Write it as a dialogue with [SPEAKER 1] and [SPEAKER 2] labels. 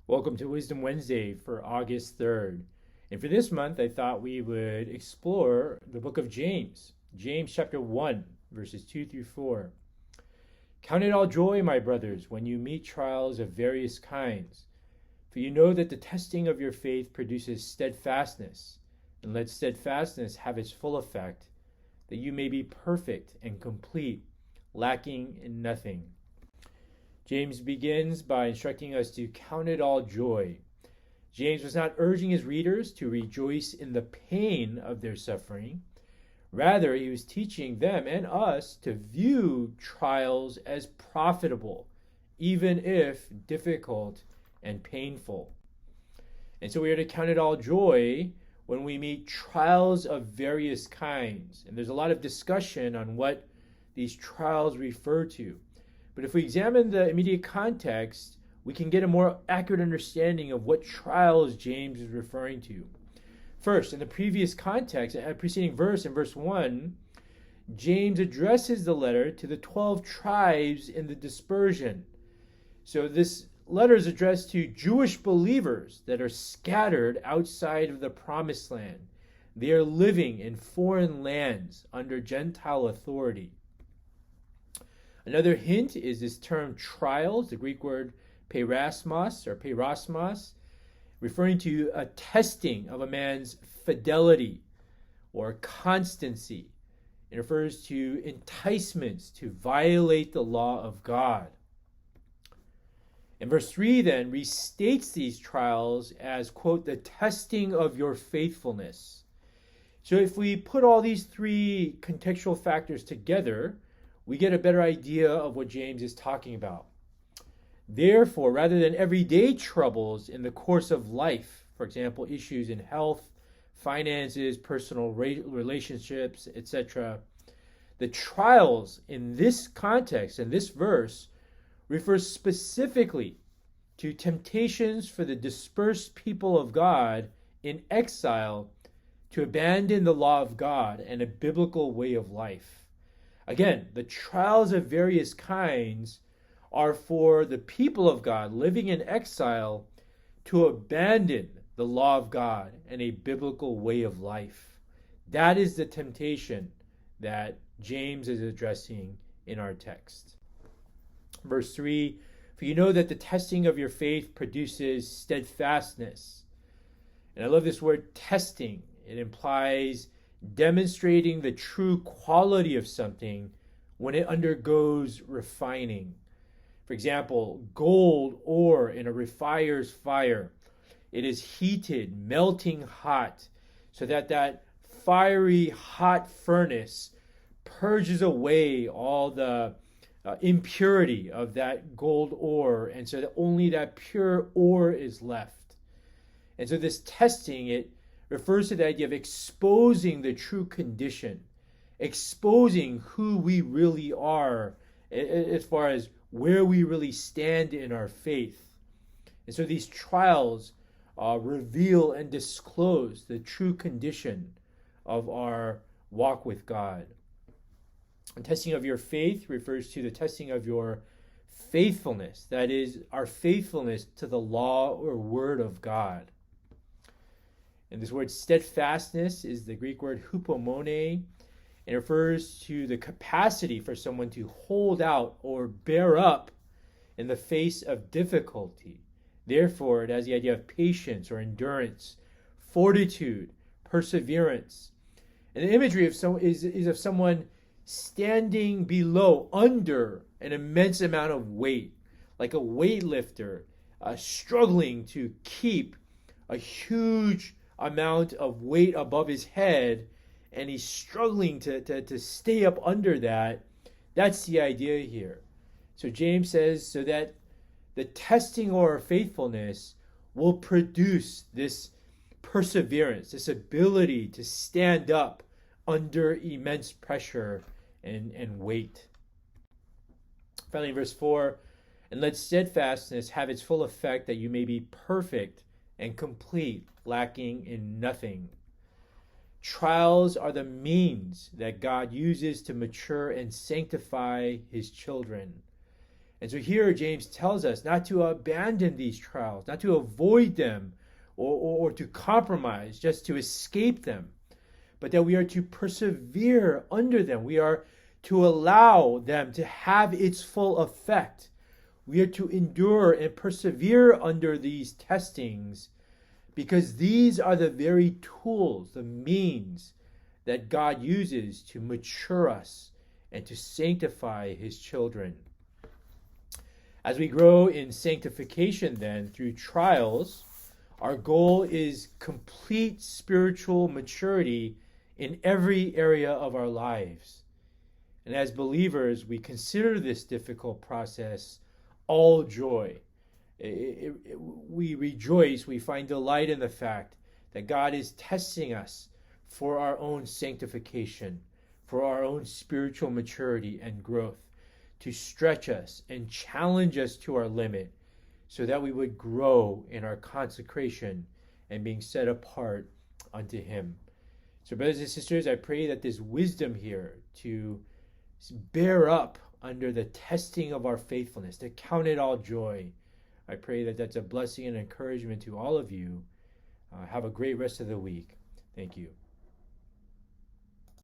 [SPEAKER 1] Welcome to Wisdom Wednesday for August 3rd. And for this month, I thought we would explore the book of James, James chapter 1, verses 2 through 4. Count it all joy, my brothers, when you meet trials of various kinds, for you know that the testing of your faith produces steadfastness, and let steadfastness have its full effect, that you may be perfect and complete, lacking in nothing. James begins by instructing us to count it all joy. James was not urging his readers to rejoice in the pain of their suffering. Rather, he was teaching them and us to view trials as profitable, even if difficult and painful. And so we are to count it all joy when we meet trials of various kinds. And there's a lot of discussion on what these trials refer to. But if we examine the immediate context, we can get a more accurate understanding of what trials James is referring to. First, in the previous context, preceding verse, in verse 1, James addresses the letter to the 12 tribes in the dispersion. So this letter is addressed to Jewish believers that are scattered outside of the promised land. They are living in foreign lands under Gentile authority. Another hint is this term trials, the Greek word perasmos, referring to a testing of a man's fidelity or constancy. It refers to enticements to violate the law of God. And verse 3 then restates these trials as, quote, the testing of your faithfulness. So if we put all these three contextual factors together, we get a better idea of what James is talking about. Therefore, rather than everyday troubles in the course of life, for example, issues in health, finances, personal relationships, etc., the trials in this context, in this verse, refers specifically to temptations for the dispersed people of God in exile to abandon the law of God and a biblical way of life. Again, the trials of various kinds are for the people of God living in exile to abandon the law of God and a biblical way of life. That is the temptation that James is addressing in our text. Verse 3, for you know that the testing of your faith produces steadfastness. And I love this word testing. It implies demonstrating the true quality of something when it undergoes refining. For example, gold ore in a refiner's fire. It is heated, melting hot, so that fiery hot furnace purges away all the impurity of that gold ore, and so that only that pure ore is left. And so this testing, it refers to the idea of exposing the true condition, exposing who we really are as far as where we really stand in our faith. And so these trials reveal and disclose the true condition of our walk with God. And testing of your faith refers to the testing of your faithfulness, that is, our faithfulness to the law or word of God. And this word steadfastness is the Greek word hupomone. It refers to the capacity for someone to hold out or bear up in the face of difficulty. Therefore, it has the idea of patience or endurance, fortitude, perseverance. And the imagery of is of someone standing below, under an immense amount of weight, like a weightlifter struggling to keep a huge amount of weight above his head, and he's struggling to stay up under that. That's the idea here. So James says, so that the testing of our faithfulness will produce this perseverance, this ability to stand up under immense pressure and weight. Finally, verse 4, and let steadfastness have its full effect, that you may be perfect and complete, lacking in nothing. Trials are the means that God uses to mature and sanctify his children. And so here James tells us not to abandon these trials, not to avoid them or to compromise, just to escape them, but that we are to persevere under them. We are to allow them to have its full effect. We are to endure and persevere under these testings because these are the very tools, the means that God uses to mature us and to sanctify his children. As we grow in sanctification then through trials, our goal is complete spiritual maturity in every area of our lives. And as believers, we consider this difficult process all joy. We rejoice, we find delight in the fact that God is testing us for our own sanctification, for our own spiritual maturity and growth, to stretch us and challenge us to our limit so that we would grow in our consecration and being set apart unto him. So brothers and sisters, I pray that this wisdom here to bear up under the testing of our faithfulness, to count it all joy, I pray that that's a blessing and encouragement to all of you. Have a great rest of the week. Thank you.